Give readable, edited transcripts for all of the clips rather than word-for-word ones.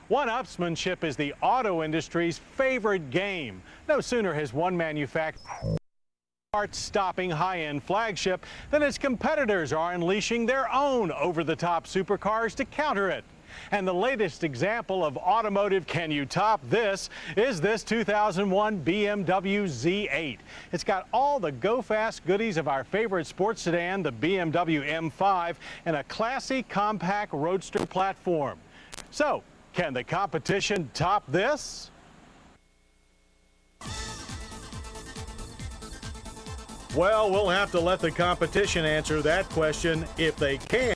One-upsmanship is the auto industry's favorite game. No sooner has one manufacturer stopping high-end flagship than its competitors are unleashing their own over-the-top supercars to counter it. And the latest example of automotive "can you top this" is this 2001 BMW Z8. It's got all the go-fast goodies of our favorite sports sedan, the BMW M5, and a classy compact roadster platform. So, can the competition top this? Well, we'll have to let the competition answer that question. If they can,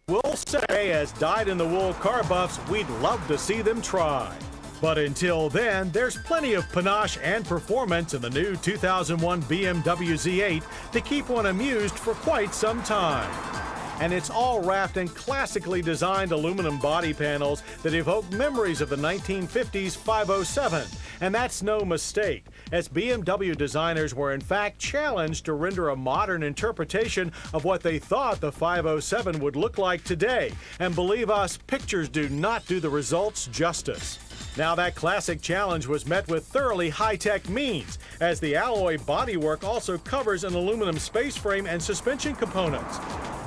we'll say, as dyed-in-the-wool car buffs, we'd love to see them try. But until then, there's plenty of panache and performance in the new 2001 BMW Z8 to keep one amused for quite some time. And it's all wrapped in classically designed aluminum body panels that evoke memories of the 1950s 507. And that's no mistake, as BMW designers were in fact challenged to render a modern interpretation of what they thought the 507 would look like today. And believe us, pictures do not do the results justice. Now, that classic challenge was met with thoroughly high-tech means, as the alloy bodywork also covers an aluminum space frame and suspension components.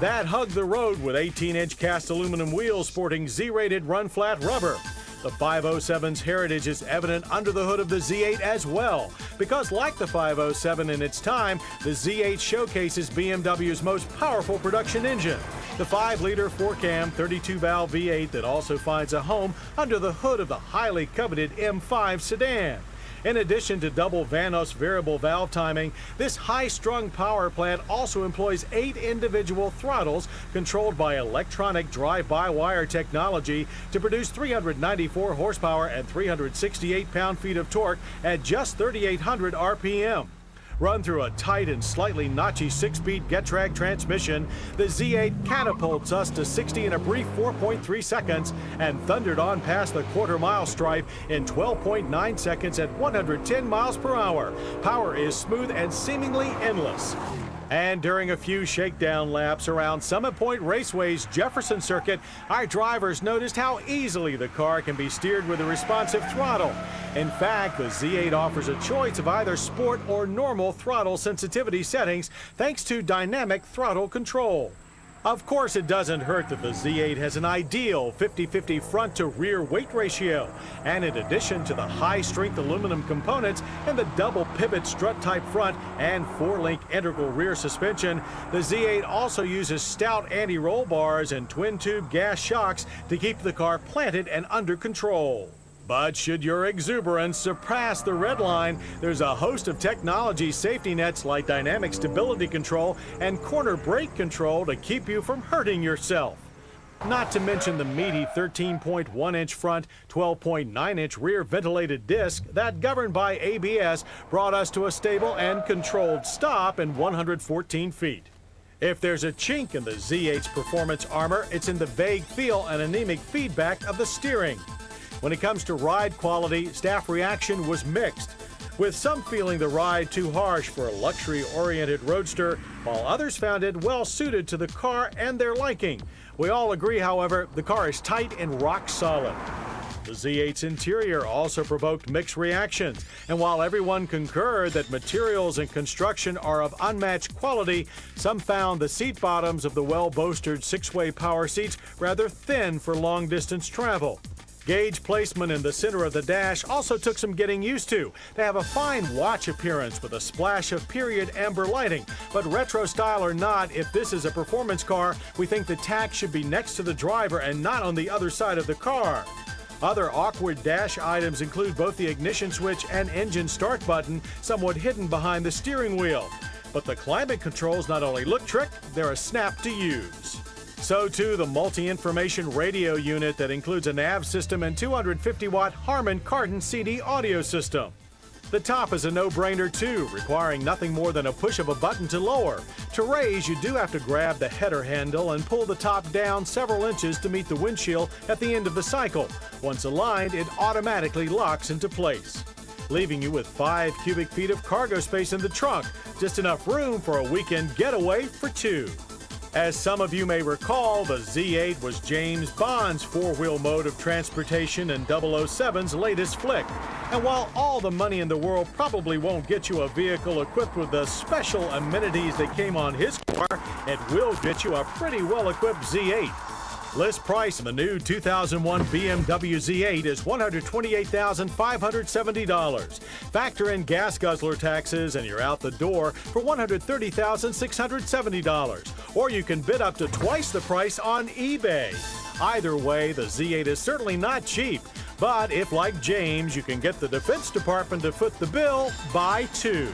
That hugged the road with 18-inch cast aluminum wheels sporting Z-rated run-flat rubber. The 507's heritage is evident under the hood of the Z8 as well, because like the 507 in its time, the Z8 showcases BMW's most powerful production engine, the 5-liter 4-cam 32-valve V8 that also finds a home under the hood of the highly coveted M5 sedan. In addition to double Vanos variable valve timing, this high-strung power plant also employs 8 individual throttles controlled by electronic drive-by-wire technology to produce 394 horsepower and 368 pound-feet of torque at just 3,800 RPM. Run through a tight and slightly notchy 6-speed Getrag transmission, the Z8 catapults us to 60 in a brief 4.3 seconds and thundered on past the quarter-mile stripe in 12.9 seconds at 110 miles per hour. Power is smooth and seemingly endless. And during a few shakedown laps around Summit Point Raceway's Jefferson Circuit, our drivers noticed how easily the car can be steered with a responsive throttle. In fact, the Z8 offers a choice of either sport or normal throttle sensitivity settings thanks to dynamic throttle control. Of course, it doesn't hurt that the Z8 has an ideal 50-50 front-to-rear weight ratio. And in addition to the high-strength aluminum components and the double pivot strut-type front and 4-link integral rear suspension, the Z8 also uses stout anti-roll bars and twin-tube gas shocks to keep the car planted and under control. But should your exuberance surpass the red line, there's a host of technology safety nets like dynamic stability control and corner brake control to keep you from hurting yourself. Not to mention the meaty 13.1-inch front, 12.9-inch rear ventilated disc that, governed by ABS, brought us to a stable and controlled stop in 114 feet. If there's a chink in the Z8's performance armor, it's in the vague feel and anemic feedback of the steering. When it comes to ride quality, staff reaction was mixed, with some feeling the ride too harsh for a luxury-oriented roadster, while others found it well-suited to the car and their liking. We all agree, however, the car is tight and rock solid. The Z8's interior also provoked mixed reactions, and while everyone concurred that materials and construction are of unmatched quality, some found the seat bottoms of the well-bolstered 6-way power seats rather thin for long-distance travel. Gauge placement in the center of the dash also took some getting used to have a fine watch appearance with a splash of period amber lighting. But retro style or not, if this is a performance car, we think the tach should be next to the driver and not on the other side of the car. Other awkward dash items include both the ignition switch and engine start button, somewhat hidden behind the steering wheel. But the climate controls not only look trick, they're a snap to use. So too the multi-information radio unit that includes a nav system and 250-watt Harman Kardon CD audio system. The top is a no-brainer too, requiring nothing more than a push of a button to lower. To raise, you do have to grab the header handle and pull the top down several inches to meet the windshield at the end of the cycle. Once aligned, it automatically locks into place, leaving you with 5 cubic feet of cargo space in the trunk, just enough room for a weekend getaway for 2. As some of you may recall, the Z8 was James Bond's four-wheel mode of transportation in 007's latest flick. And while all the money in the world probably won't get you a vehicle equipped with the special amenities that came on his car, it will get you a pretty well-equipped Z8. List price of the new 2001 BMW Z8 is $128,570. Factor in gas guzzler taxes and you're out the door for $130,670. Or you can bid up to twice the price on eBay. Either way, the Z8 is certainly not cheap. But if, like James, you can get the Defense Department to foot the bill, buy two.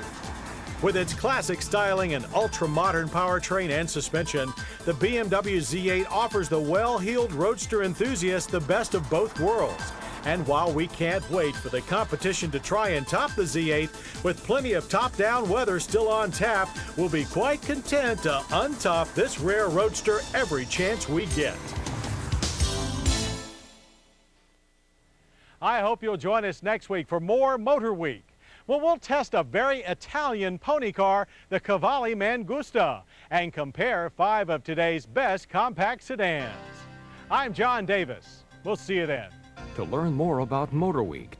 With its classic styling and ultra-modern powertrain and suspension, the BMW Z8 offers the well-heeled roadster enthusiast the best of both worlds. And while we can't wait for the competition to try and top the Z8, with plenty of top-down weather still on tap, we'll be quite content to untop this rare roadster every chance we get. I hope you'll join us next week for more Motor Week. Well, we'll test a very Italian pony car, the Cavalli Mangusta, and compare 5 of today's best compact sedans. I'm John Davis. We'll see you then. To learn more about MotorWeek,